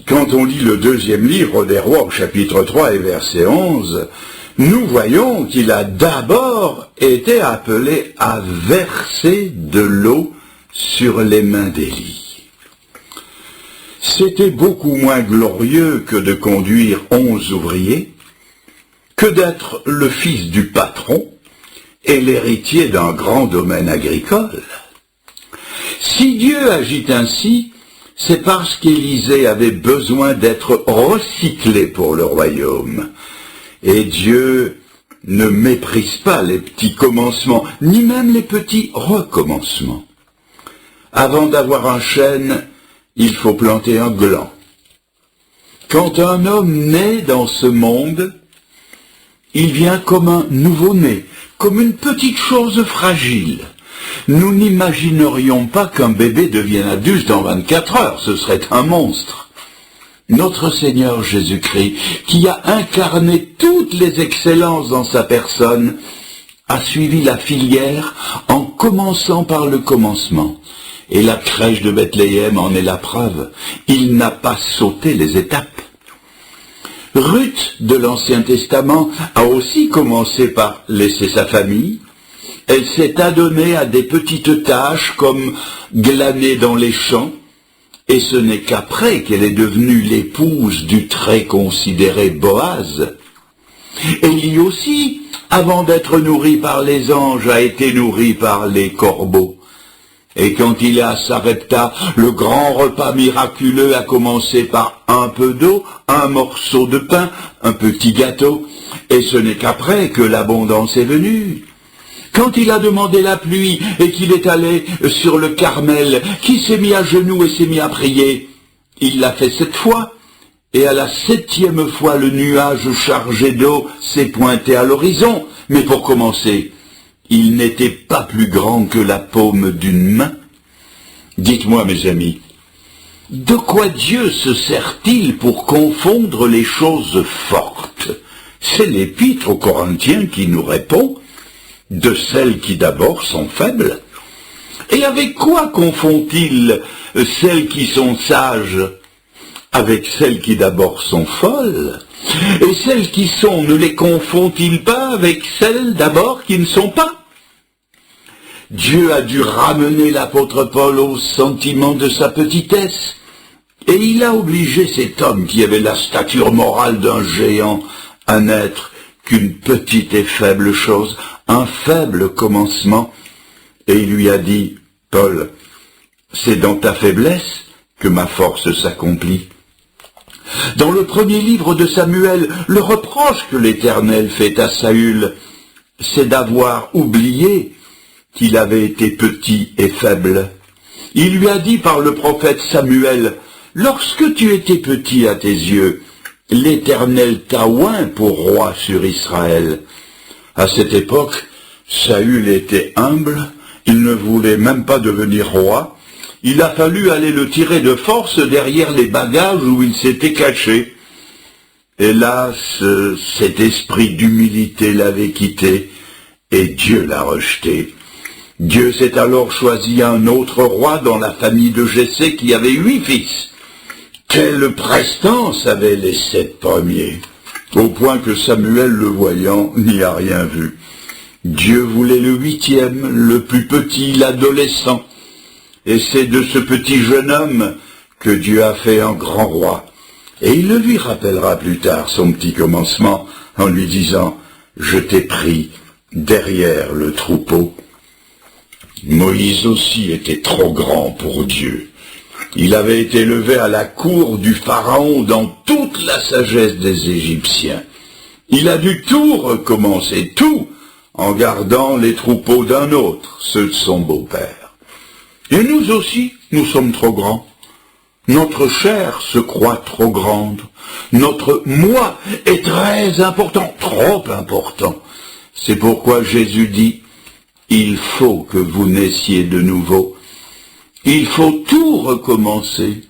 Quand on lit le deuxième livre des Rois au chapitre 3 et verset 11, nous voyons qu'il a d'abord été appelé à verser de l'eau sur les mains d'Élie. C'était beaucoup moins glorieux que de conduire 11 ouvriers, que d'être le fils du patron et l'héritier d'un grand domaine agricole. Si Dieu agit ainsi, c'est parce qu'Élisée avait besoin d'être recyclé pour le royaume. Et Dieu ne méprise pas les petits commencements, ni même les petits recommencements. Avant d'avoir un chêne, il faut planter un gland. Quand un homme naît dans ce monde, il vient comme un nouveau-né, comme une petite chose fragile. Nous n'imaginerions pas qu'un bébé devienne adulte en 24 heures, ce serait un monstre. Notre Seigneur Jésus-Christ, qui a incarné toutes les excellences dans sa personne, a suivi la filière en commençant par le commencement. Et la crèche de Bethléem en est la preuve. Il n'a pas sauté les étapes. Ruth de l'Ancien Testament a aussi commencé par laisser sa famille. Elle s'est adonnée à des petites tâches comme glaner dans les champs, et ce n'est qu'après qu'elle est devenue l'épouse du très considéré Boaz. Élie aussi, avant d'être nourri par les anges, a été nourri par les corbeaux. Et quand il est à Sarepta, le grand repas miraculeux a commencé par un peu d'eau, un morceau de pain, un petit gâteau, et ce n'est qu'après que l'abondance est venue. Quand il a demandé la pluie et qu'il est allé sur le Carmel, qui s'est mis à genoux et s'est mis à prier, il l'a fait 7 fois, et à la 7e fois le nuage chargé d'eau s'est pointé à l'horizon. Mais pour commencer, il n'était pas plus grand que la paume d'une main. Dites-moi, mes amis, de quoi Dieu se sert-il pour confondre les choses fortes? C'est l'Épître aux Corinthiens qui nous répond, de celles qui d'abord sont faibles. Et avec quoi confond-il celles qui sont sages? Avec celles qui d'abord sont folles? Et celles qui sont, ne les confond-il pas avec celles d'abord qui ne sont pas? Dieu a dû ramener l'apôtre Paul au sentiment de sa petitesse, et il a obligé cet homme qui avait la stature morale d'un géant à n'être qu'une petite et faible chose, un faible commencement, et il lui a dit, « Paul, c'est dans ta faiblesse que ma force s'accomplit. » Dans le premier livre de Samuel, le reproche que l'Éternel fait à Saül, c'est d'avoir oublié qu'il avait été petit et faible. Il lui a dit par le prophète Samuel, « Lorsque tu étais petit à tes yeux, l'Éternel t'a oint pour roi sur Israël. » À cette époque, Saül était humble, il ne voulait même pas devenir roi. Il a fallu aller le tirer de force derrière les bagages où il s'était caché. Hélas, cet esprit d'humilité l'avait quitté et Dieu l'a rejeté. Dieu s'est alors choisi un autre roi dans la famille de Jessé qui avait 8 fils. Quelle prestance avaient les 7 premiers, au point que Samuel, le voyant, n'y a rien vu. Dieu voulait le 8e, le plus petit, l'adolescent. Et c'est de ce petit jeune homme que Dieu a fait un grand roi. Et il le lui rappellera plus tard son petit commencement en lui disant « Je t'ai pris derrière le troupeau ». Moïse aussi était trop grand pour Dieu. Il avait été élevé à la cour du Pharaon dans toute la sagesse des Égyptiens. Il a dû tout recommencer, tout, en gardant les troupeaux d'un autre, ceux de son beau-père. Et nous aussi, nous sommes trop grands. Notre chair se croit trop grande. Notre moi est très important, trop important. C'est pourquoi Jésus dit, il faut que vous naissiez de nouveau. Il faut tout recommencer.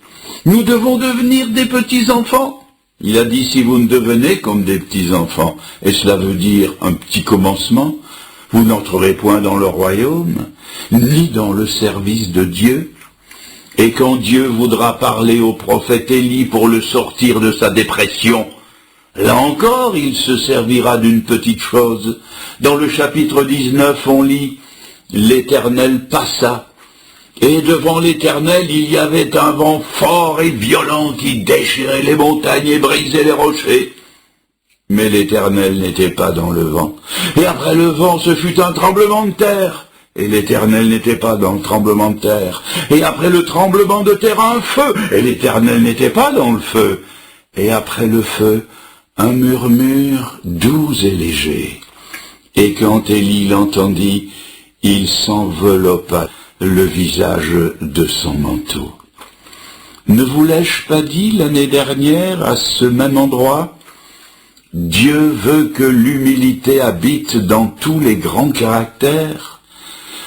Nous devons devenir des petits-enfants. Il a dit, si vous ne devenez comme des petits-enfants, et cela veut dire un petit commencement, vous n'entrerez point dans le royaume, ni dans le service de Dieu. Et quand Dieu voudra parler au prophète Élie pour le sortir de sa dépression, là encore, il se servira d'une petite chose. Dans le chapitre 19, on lit « L'Éternel passa, et devant l'Éternel, il y avait un vent fort et violent qui déchirait les montagnes et brisait les rochers. Mais l'Éternel n'était pas dans le vent. Et après le vent, ce fut un tremblement de terre. Et l'Éternel n'était pas dans le tremblement de terre. Et après le tremblement de terre, un feu. Et l'Éternel n'était pas dans le feu. Et après le feu, un murmure doux et léger. Et quand Élie l'entendit, il s'enveloppa le visage de son manteau. Ne vous l'ai-je pas dit l'année dernière à ce même endroit? Dieu veut que l'humilité habite dans tous les grands caractères.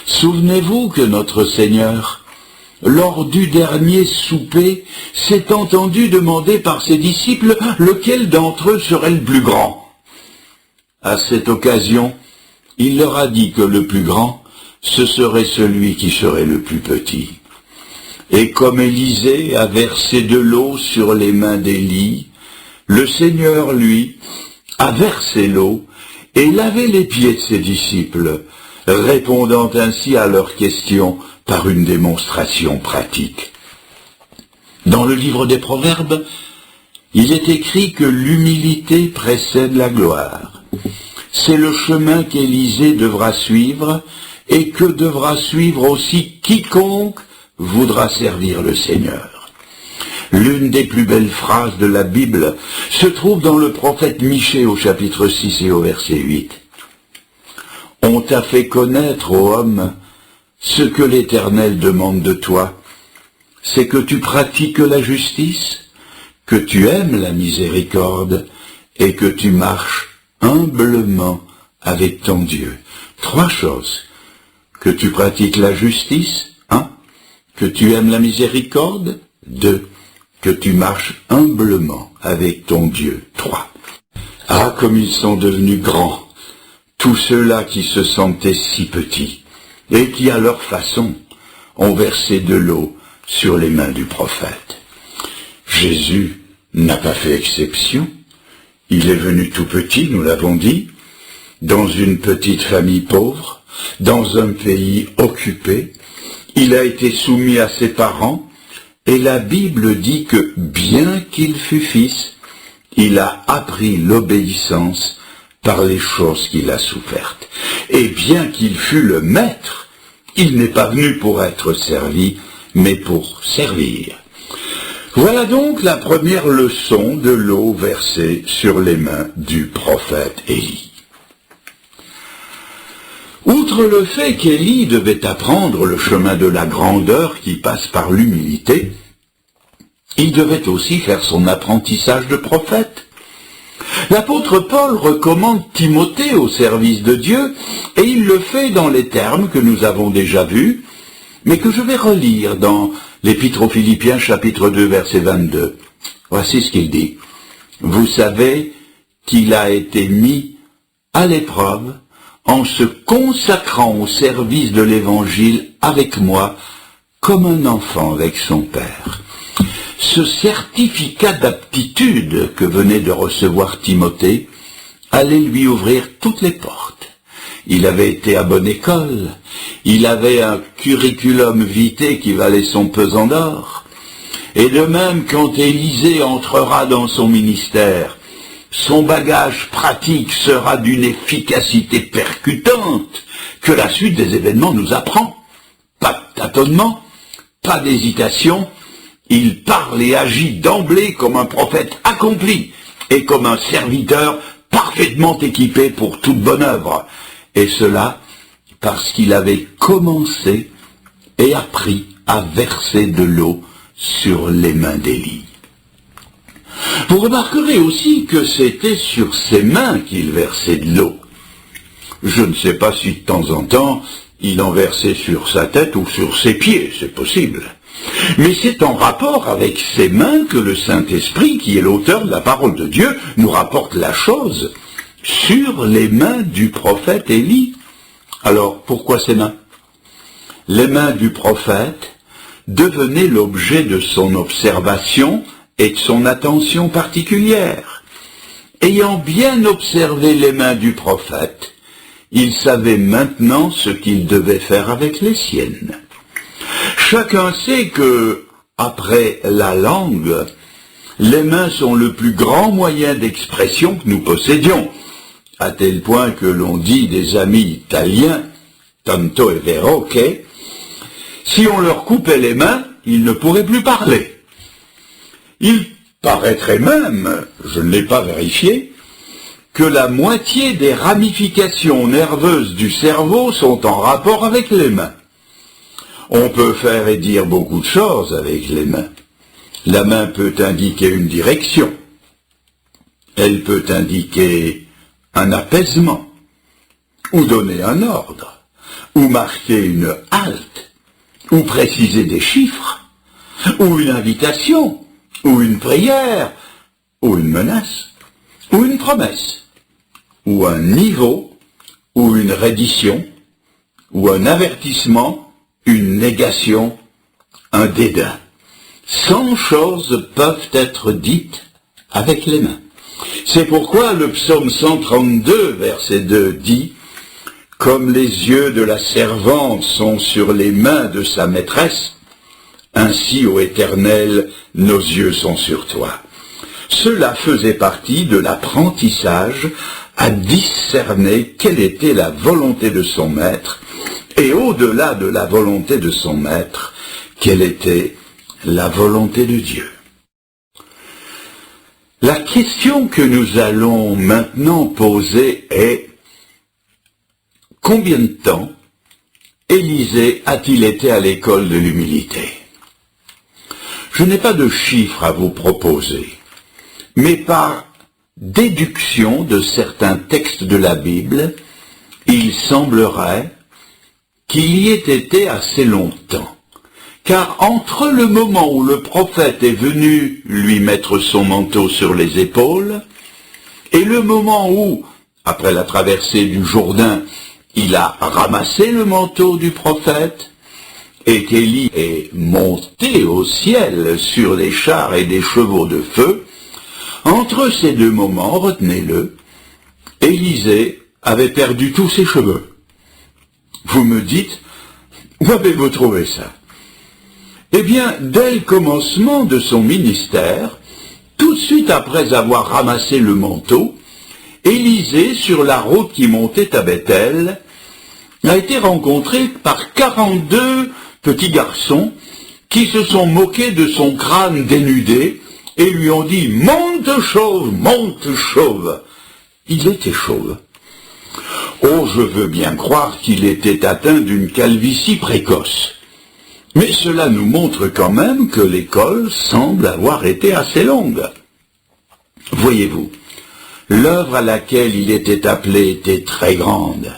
Souvenez-vous que notre Seigneur, lors du dernier souper, s'est entendu demander par ses disciples lequel d'entre eux serait le plus grand. À cette occasion, il leur a dit que le plus grand, ce serait celui qui serait le plus petit. Et comme Élisée a versé de l'eau sur les mains d'Élie, le Seigneur, lui, a versé l'eau et lavé les pieds de ses disciples, répondant ainsi à leurs questions par une démonstration pratique. Dans le livre des Proverbes, il est écrit que l'humilité précède la gloire. C'est le chemin qu'Élisée devra suivre et que devra suivre aussi quiconque voudra servir le Seigneur. L'une des plus belles phrases de la Bible se trouve dans le prophète Michée au chapitre 6 et au verset 8. « On t'a fait connaître, ô homme, ce que l'Éternel demande de toi, c'est que tu pratiques la justice, que tu aimes la miséricorde et que tu marches humblement avec ton Dieu. » 3 choses. Que tu pratiques la justice, 1. Que tu aimes la miséricorde, 2. Que tu marches humblement avec ton Dieu, 3. Ah, comme ils sont devenus grands, tous ceux-là qui se sentaient si petits, et qui, à leur façon, ont versé de l'eau sur les mains du prophète. Jésus n'a pas fait exception. Il est venu tout petit, nous l'avons dit, dans une petite famille pauvre, dans un pays occupé. Il a été soumis à ses parents, et la Bible dit que, bien qu'il fût fils, il a appris l'obéissance par les choses qu'il a souffertes. Et bien qu'il fût le maître, il n'est pas venu pour être servi, mais pour servir. Voilà donc la première leçon de l'eau versée sur les mains du prophète Élie. Outre le fait qu'Élie devait apprendre le chemin de la grandeur qui passe par l'humilité, il devait aussi faire son apprentissage de prophète. L'apôtre Paul recommande Timothée au service de Dieu, et il le fait dans les termes que nous avons déjà vus, mais que je vais relire dans l'Épître aux Philippiens chapitre 2 verset 22. Voici ce qu'il dit. « Vous savez qu'il a été mis à l'épreuve en se consacrant au service de l'Évangile avec moi, comme un enfant avec son père. » Ce certificat d'aptitude que venait de recevoir Timothée allait lui ouvrir toutes les portes. Il avait été à bonne école, il avait un curriculum vitae qui valait son pesant d'or, et de même quand Élisée entrera dans son ministère, son bagage pratique sera d'une efficacité percutante que la suite des événements nous apprend. Pas de tâtonnement, pas d'hésitation, il parle et agit d'emblée comme un prophète accompli et comme un serviteur parfaitement équipé pour toute bonne œuvre. Et cela parce qu'il avait commencé et appris à verser de l'eau sur les mains d'Élie. Vous remarquerez aussi que c'était sur ses mains qu'il versait de l'eau. Je ne sais pas si de temps en temps il en versait sur sa tête ou sur ses pieds, c'est possible. Mais c'est en rapport avec ses mains que le Saint-Esprit, qui est l'auteur de la parole de Dieu, nous rapporte la chose sur les mains du prophète Élie. Alors, pourquoi ses mains? Les mains du prophète devenait l'objet de son observation et de son attention particulière. Ayant bien observé les mains du prophète, il savait maintenant ce qu'il devait faire avec les siennes. Chacun sait que, après la langue, les mains sont le plus grand moyen d'expression que nous possédions, à tel point que l'on dit des amis italiens, tanto è vero che, si on leur coupait les mains, ils ne pourraient plus parler. Il paraîtrait même, je ne l'ai pas vérifié, que la moitié des ramifications nerveuses du cerveau sont en rapport avec les mains. On peut faire et dire beaucoup de choses avec les mains. La main peut indiquer une direction. Elle peut indiquer un apaisement, ou donner un ordre, ou marquer une halte, ou préciser des chiffres, ou une invitation, ou une prière, ou une menace, ou une promesse, ou un niveau, ou une reddition, ou un avertissement, une négation, un dédain. 100 choses peuvent être dites avec les mains. C'est pourquoi le psaume 132, verset 2 dit « Comme les yeux de la servante sont sur les mains de sa maîtresse, ainsi, ô Éternel, nos yeux sont sur toi. » Cela faisait partie de l'apprentissage à discerner quelle était la volonté de son maître, et au-delà de la volonté de son maître, quelle était la volonté de Dieu. La question que nous allons maintenant poser est: combien de temps Élisée a-t-il été à l'école de l'humilité? Je n'ai pas de chiffres à vous proposer, mais par déduction de certains textes de la Bible, il semblerait qu'il y ait été assez longtemps. Car entre le moment où le prophète est venu lui mettre son manteau sur les épaules, et le moment où, après la traversée du Jourdain, il a ramassé le manteau du prophète, et qu'Élie est monté au ciel sur les chars et des chevaux de feu, entre ces deux moments, retenez-le, Élisée avait perdu tous ses cheveux. Vous me dites, où avez-vous trouvé ça? Eh bien, dès le commencement de son ministère, tout de suite après avoir ramassé le manteau, Élisée, sur la route qui montait à Bethel, a été rencontré par 42 petits garçons qui se sont moqués de son crâne dénudé et lui ont dit « Monte chauve, monte chauve !» Il était chauve. Oh, je veux bien croire qu'il était atteint d'une calvitie précoce. Mais cela nous montre quand même que l'école semble avoir été assez longue. Voyez-vous, l'œuvre à laquelle il était appelé était très grande,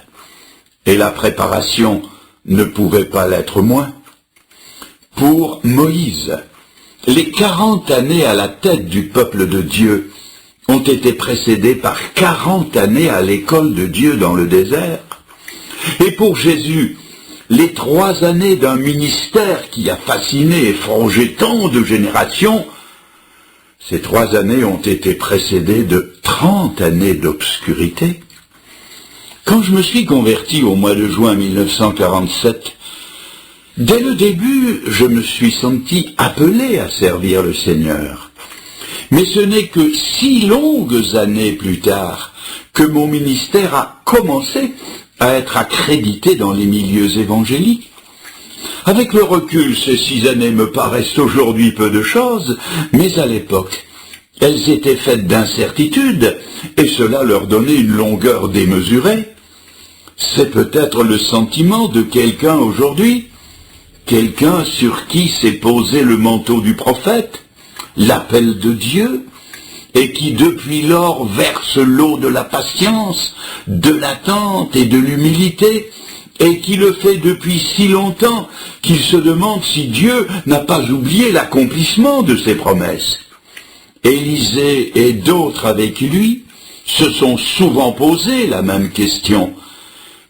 et la préparation ne pouvait pas l'être moins. Pour Moïse, les 40 années à la tête du peuple de Dieu ont été précédées par 40 années à l'école de Dieu dans le désert. Et pour Jésus, les 3 années d'un ministère qui a fasciné et frangé tant de générations, ces 3 années ont été précédées de 30 années d'obscurité. Quand je me suis converti au mois de juin 1947, dès le début, je me suis senti appelé à servir le Seigneur. Mais ce n'est que 6 longues années plus tard que mon ministère a commencé à être accrédité dans les milieux évangéliques. Avec le recul, ces 6 années me paraissent aujourd'hui peu de choses, mais à l'époque, elles étaient faites d'incertitudes, et cela leur donnait une longueur démesurée. C'est peut-être le sentiment de quelqu'un aujourd'hui, quelqu'un sur qui s'est posé le manteau du prophète, l'appel de Dieu, et qui depuis lors verse l'eau de la patience, de l'attente et de l'humilité, et qui le fait depuis si longtemps qu'il se demande si Dieu n'a pas oublié l'accomplissement de ses promesses. Élisée et d'autres avec lui se sont souvent posé la même question,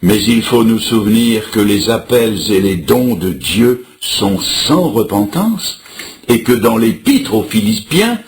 mais il faut nous souvenir que les appels et les dons de Dieu sont sans repentance, et que dans l'épître aux Philippiens,